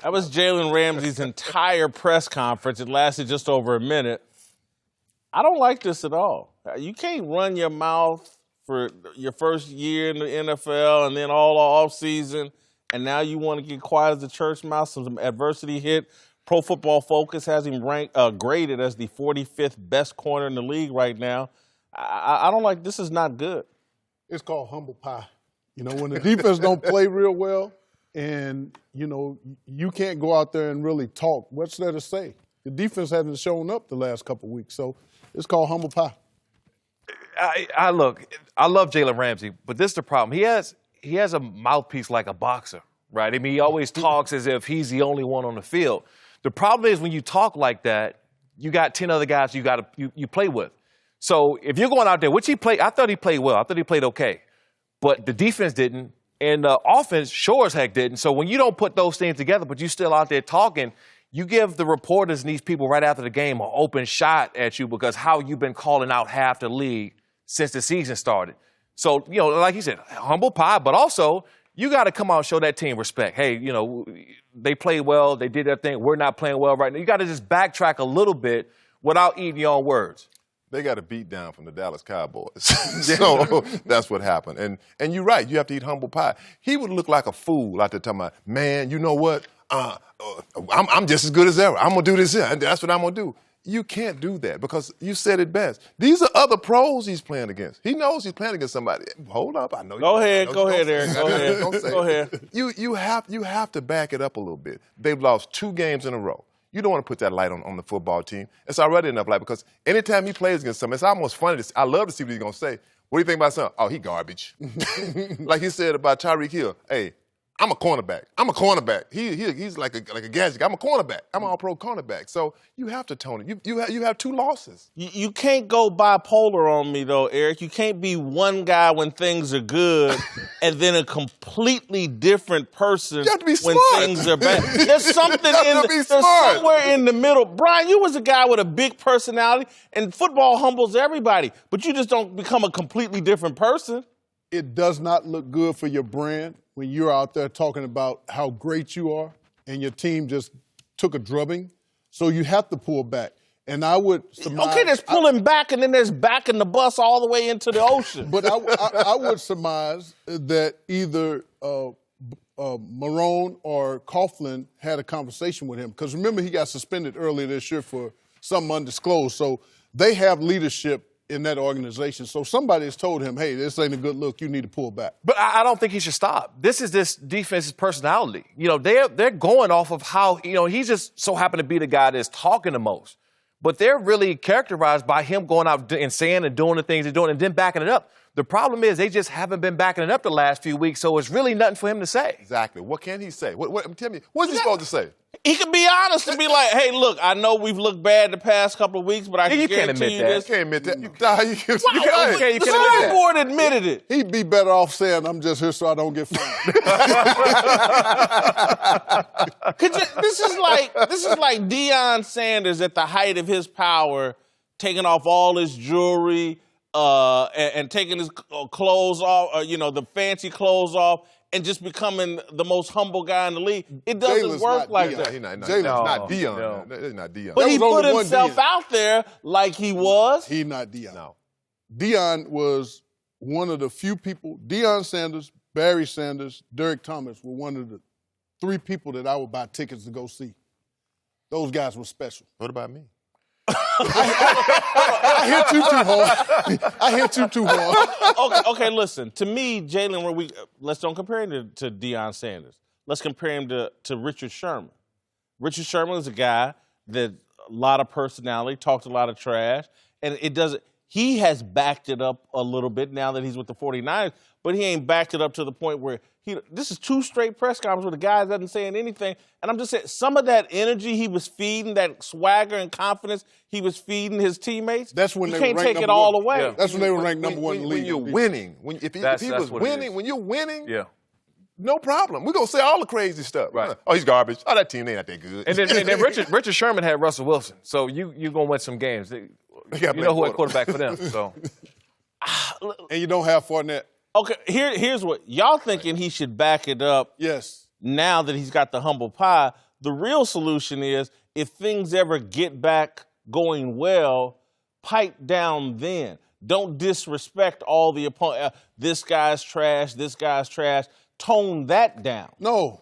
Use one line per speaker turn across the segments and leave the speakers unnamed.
That was Jalen Ramsey's entire press conference. It lasted just over a minute. I don't like this at all. You can't run your mouth for your first year in the NFL and then all off season, and now you want to get quiet as a church mouse. Some adversity hit. Pro Football Focus has him graded as the 45th best corner in the league right now. I don't like this. Is not good.
It's called humble pie. You know, when the defense don't play real well and, you know, you can't go out there and really talk, what's there to say? The defense hasn't shown up the last couple of weeks, so it's called humble pie.
I love Jalen Ramsey, but this is the problem. He has a mouthpiece like a boxer, right? I mean, he always talks as if he's the only one on the field. The problem is when you talk like that, you got 10 other guys you play with. So if you're going out there, which he played, I thought he played well. I thought he played okay. But the defense didn't, and the offense sure as heck didn't. So when you don't put those things together, but you're still out there talking, you give the reporters and these people right after the game an open shot at you because how you've been calling out half the league since the season started. So, you know, like he said, humble pie, but also you got to come out and show that team respect. Hey, you know, they played well. They did their thing. We're not playing well right now. You got to just backtrack a little bit without eating your own words.
They got a beat down from the Dallas Cowboys. So that's what happened. And you're right. You have to eat humble pie. He would look like a fool out there talking about, man, you know what? I'm just as good as ever. I'm going to do this here. That's what I'm going to do. You can't do that because you said it best. These are other pros he's playing against. He knows he's playing against somebody. Hold up. I know.
Go ahead, Eric. Go ahead.
Go ahead. You have to back it up a little bit. They've lost 2 games in a row. You don't want to put that light on the football team. It's already enough light because anytime he plays against somebody, it's almost funny. I love to see what he's going to say. What do you think about something? Oh, he garbage. Like he said about Tyreek Hill. Hey, I'm a cornerback. He's like a gadget. I'm a cornerback. I'm an all-pro cornerback. So you have to tone it. You have 2 losses.
You can't go bipolar on me, though, Eric. You can't be one guy when things are good and then a completely different person when things are bad. There's something there's somewhere in the middle. Bryan, you was a guy with a big personality, and football humbles everybody, but you just don't become a completely different person.
It does not look good for your brand when you're out there talking about how great you are and your team just took a drubbing. So you have to pull back. And I would surmise...
Okay, there's pulling back, and then there's backing the bus all the way into the ocean.
But I would surmise that either Marone or Coughlin had a conversation with him. Because remember, he got suspended earlier this year for something undisclosed. So they have leadership in that organization. So somebody has told him, hey, this ain't a good look. You need to pull back.
But I don't think he should stop. This is this defense's personality. You know, they're going off of how, you know, he just so happened to be the guy that's talking the most. But they're really characterized by him going out and saying and doing the things he's doing and then backing it up. The problem is they just haven't been backing it up the last few weeks, so it's really nothing for him to say.
Exactly. What can he say? Tell me, what's he supposed to say?
He could be honest and be like, hey, look, I know we've looked bad the past couple of weeks, but I can guarantee you this.
You can't admit that.
The scoreboard admitted it.
He'd be better off saying, I'm just here so I don't get fined.
This is like Deion Sanders at the height of his power, taking off all his jewelry and taking his clothes off, the fancy clothes off, and just becoming the most humble guy in the league. It doesn't work like that.
Jalen's not Deion. That's not Deion.
But he put himself out there like he was.
He's not Deion.
No.
Deion was one of the few people. Deion Sanders, Barry Sanders, Derek Thomas were one of the 3 people that I would buy tickets to go see. Those guys were special.
What about me?
I hit you too hard.
Okay, listen. To me, Jalen, let's don't compare him to Deion Sanders. Let's compare him to Richard Sherman. Richard Sherman is a guy that a lot of personality, talked a lot of trash, and he has backed it up a little bit now that he's with the 49ers, but he ain't backed it up to the point where this is 2 straight press conferences where the guy doesn't say anything. And I'm just saying, some of that energy he was feeding, that swagger and confidence he was feeding his teammates,
that's when
you can't take it all away.
Yeah. That's when they were ranked number 1 in the league.
When you're winning, if he was winning, when you're winning, no problem. We're going to say all the crazy stuff.
Right.
Oh, he's garbage. Oh, that team ain't that good.
And then Richard Sherman had Russell Wilson. So you're going to win some games. You know who had quarterback for them. So.
And you don't have Fournette.
Okay, here's what. Y'all thinking he should back it up.
Yes.
now that he's got the humble pie. The real solution is if things ever get back going well, pipe down then. Don't disrespect all the opponents. This guy's trash, this guy's trash. Tone that down.
No.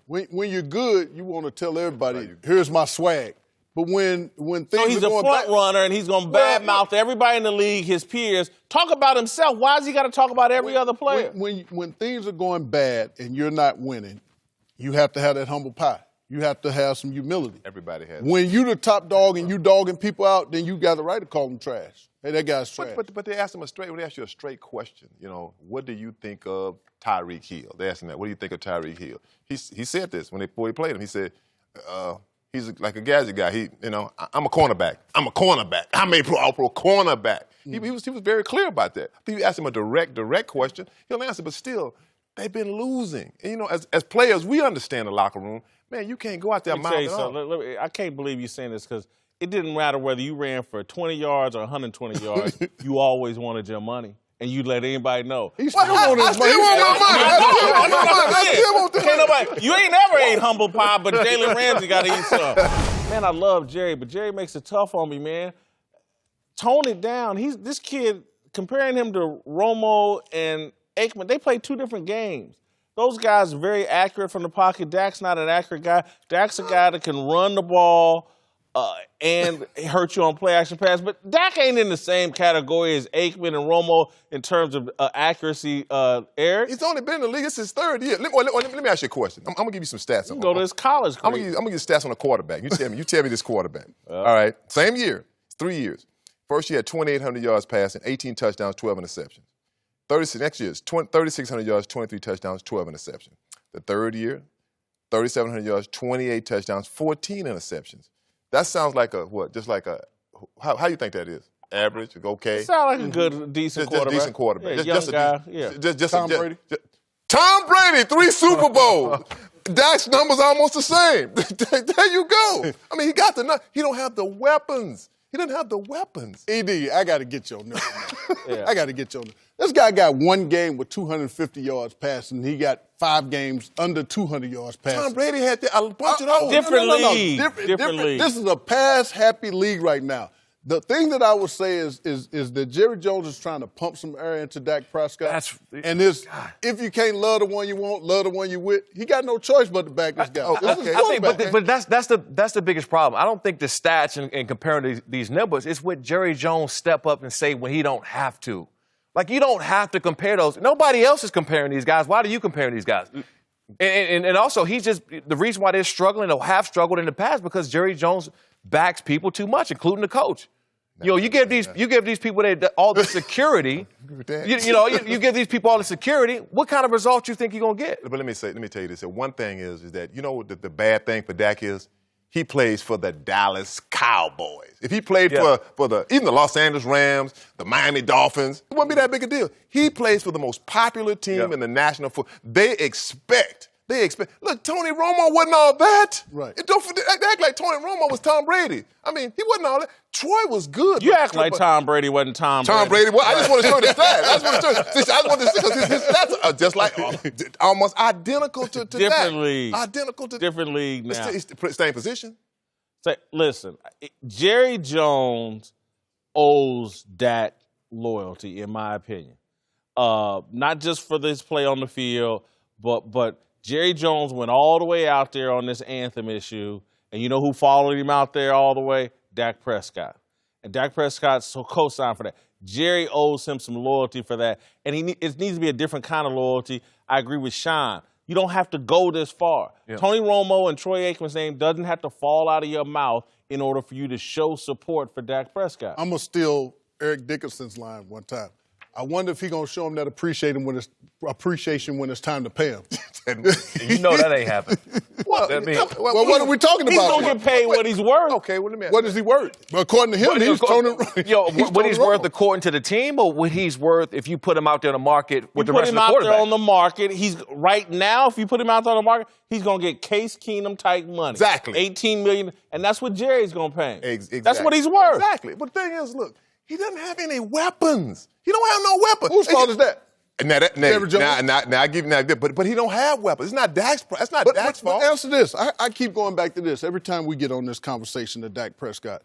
When you're good, you want to tell everybody, here's my swag. But when things
So he's
are
a
going
front
back,
runner, and he's going to badmouth everybody in the league, his peers. Talk about himself. Why has he got to talk about every other player?
When things are going bad and you're not winning, you have to have that humble pie. You have to have some humility.
Everybody has.
When you the top dog and you dogging people out, then you got the right to call them trash. Hey, that guy's trash.
But they asked him they asked you a straight question. You know, what do you think of Tyreek Hill? They asked him that. What do you think of Tyreek Hill? He said this before he played him. He said, he's like a gadget guy. I'm a cornerback. I'm a pro cornerback. He was very clear about that. I think you asked him a direct question, he'll answer. But still, they've been losing. And, as players, we understand the locker room. Man, you can't go out there mouthing off.
I can't believe you're saying this because it didn't matter whether you ran for 20 yards or 120 yards. You always wanted your money. And you let anybody know.
He still want his money. I still want the money.
You ain't never ate humble pie, but Jalen Ramsey got to eat some. Man, I love Jerry, but Jerry makes it tough on me, man. Tone it down. This kid, comparing him to Romo and Aikman, they play two different games. Those guys are very accurate from the pocket. Dak's not an accurate guy. Dak's a guy that can run the ball and hurt you on play-action pass. But Dak ain't in the same category as Aikman and Romo in terms of accuracy, Eric.
He's only been in the league. It's his third year. Let me ask you a question. I'm going to give you some stats.
Go to his college career.
I'm going to give you stats on a quarterback. You tell me this quarterback. All right. Same year. It's 3 years. First year, 2,800 yards passing, 18 touchdowns, 12 interceptions. Next year is 3,600 yards, 23 touchdowns, 12 interceptions. The third year, 3,700 yards, 28 touchdowns, 14 interceptions. That sounds like how you think that is? Average, okay?
Sound like a good, decent quarterback.
Decent quarterback.
Yeah, young guy, yeah.
Tom Brady?
Tom Brady, 3 Super Bowls. Dak's numbers almost the same. There you go. I mean, he don't have the weapons. He doesn't have the weapons.
ED, I got to get your number. I got to get your number. This guy got one game with 250 yards passing. He got 5 games under 200 yards passing.
Tom Brady had a bunch of those.
Different league. Different league.
This is a pass-happy league right now. The thing that I would say is that Jerry Jones is trying to pump some air into Dak Prescott. If you can't love the one you want, love the one you with, he got no choice but to back this guy.
But that's the biggest problem. I don't think the stats and comparing these numbers, it's what Jerry Jones step up and say when he don't have to. Like, you don't have to compare those. Nobody else is comparing these guys. Why do you compare these guys? And also, the reason why they're struggling or have struggled in the past because Jerry Jones backs people too much, including the coach. You give these people all the security. You give these people all the security. What kind of results you think you're gonna get?
But let me tell you this. One thing is that the bad thing for Dak is he plays for the Dallas Cowboys. If he played for even the Los Angeles Rams, the Miami Dolphins, it wouldn't be that big a deal. He plays for the most popular team in the National Football. They expect. Look, Tony Romo wasn't all that.
Right.
Don't act like Tony Romo was Tom Brady. I mean, he wasn't all that. Troy was good.
You act like Tom Brady wasn't Tom Brady.
Tom Brady. Well, I just want to show you the stats. I just want to see because his stats are just like almost identical to
different
that.
league.
Identical to
different league now.
It's same position.
Listen, Jerry Jones owes Dak loyalty, in my opinion. Not just for this play on the field, but Jerry Jones went all the way out there on this anthem issue, and you know who followed him out there all the way? Dak Prescott. And Dak Prescott's co-signed for that. Jerry owes him some loyalty for that, and it needs to be a different kind of loyalty. I agree with Shawne. You don't have to go this far. Yeah. Tony Romo and Troy Aikman's name doesn't have to fall out of your mouth in order for you to show support for Dak Prescott.
I'm going to steal Eric Dickerson's line one time. I wonder if he's going to show him that appreciation when it's time to pay him.
And you know that ain't happening.
Well, what are we talking about?
He's going to get paid what he's worth.
Okay, well, let me ask
what is he worth? According to him, he's Tony.
What he's worth according to the team, or what he's worth if you put him out there on the market with the rest of the quarterback?
You put him out there on the market. He's right now. If you put him out there on the market, he's going to get Case Keenum type money.
Exactly.
$18 million, and that's what Jerry's going to pay him.
Exactly.
That's what he's worth.
Exactly. But the thing is, look, he doesn't have any weapons. He don't have no weapons.
Whose fault is that?
Now,
Jerry Jones?
now I give you that, but he don't have weapons. It's not Dak's. That's not Dak's fault.
But answer this. I keep going back to this every time we get on this conversation of Dak Prescott.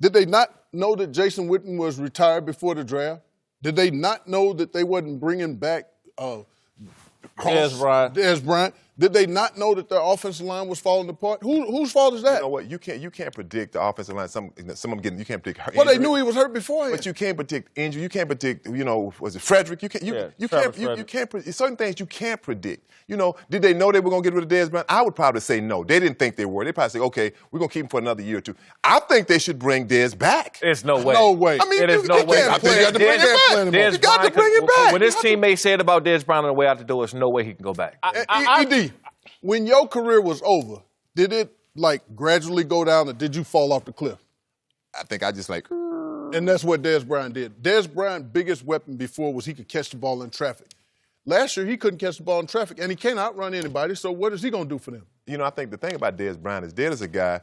Did they not know that Jason Witten was retired before the draft? Did they not know that they wasn't bringing back Dez Bryant? Did they not know that their offensive line was falling apart? Whose fault is that?
You know what? You can't predict the offensive line. Some of them getting. You can't predict hurt.
Well, they knew he was hurt beforehand.
But you can't predict injury. You can't predict. Was it Frederick? You can't predict certain things. You can't predict. Did they know they were going to get rid of Dez Bryant? I would probably say no. They didn't think they were. They probably say, okay, we're going to keep him for another year or two. I think they should bring Dez back.
There's no way.
No way.
I mean,
it is no way.
I think you got to bring him back. You got to bring him back.
When his teammate said about Dez Bryant on the way out the door, there's no way he can go back.
ED, when your career was over, did it gradually go down, or did you fall off the cliff?
I think I just
And that's what Dez Bryant did. Dez Bryant's biggest weapon before was he could catch the ball in traffic. Last year, he couldn't catch the ball in traffic, and he can't outrun anybody, so what is he going to do for them?
I think the thing about Dez Bryant is Dez is a guy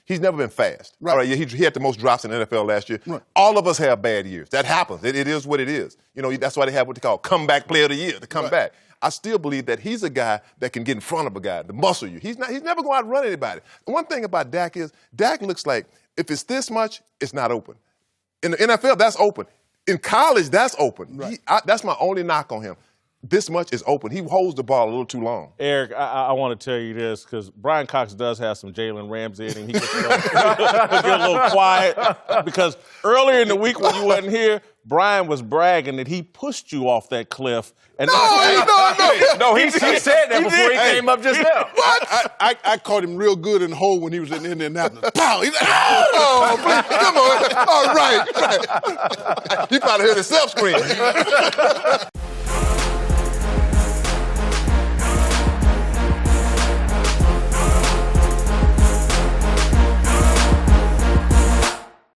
he's never been fast.
Right.
All right, he had the most drops in the NFL last year.
Right.
All of us have bad years. That happens. It is what it is. That's why they have what they call comeback player of the year, to come back. I still believe that he's a guy that can get in front of a guy, to muscle you. He's never going to outrun anybody. The one thing about Dak is Dak looks like if it's this much, it's not open. In the NFL, that's open. In college, that's open.
Right.
That's my only knock on him. This much is open. He holds the ball a little too long.
Eric, I want to tell you this because Bryan Cox does have some Jalen Ramsey in him. He gets a little quiet because earlier in the week when you wasn't here, Bryan was bragging that he pushed you off that cliff. And
No, he said that before he came up just now.
I caught him real good in the hole when he was in Indianapolis. Pow! He's like, oh, please, come on. All right.
He probably heard himself scream.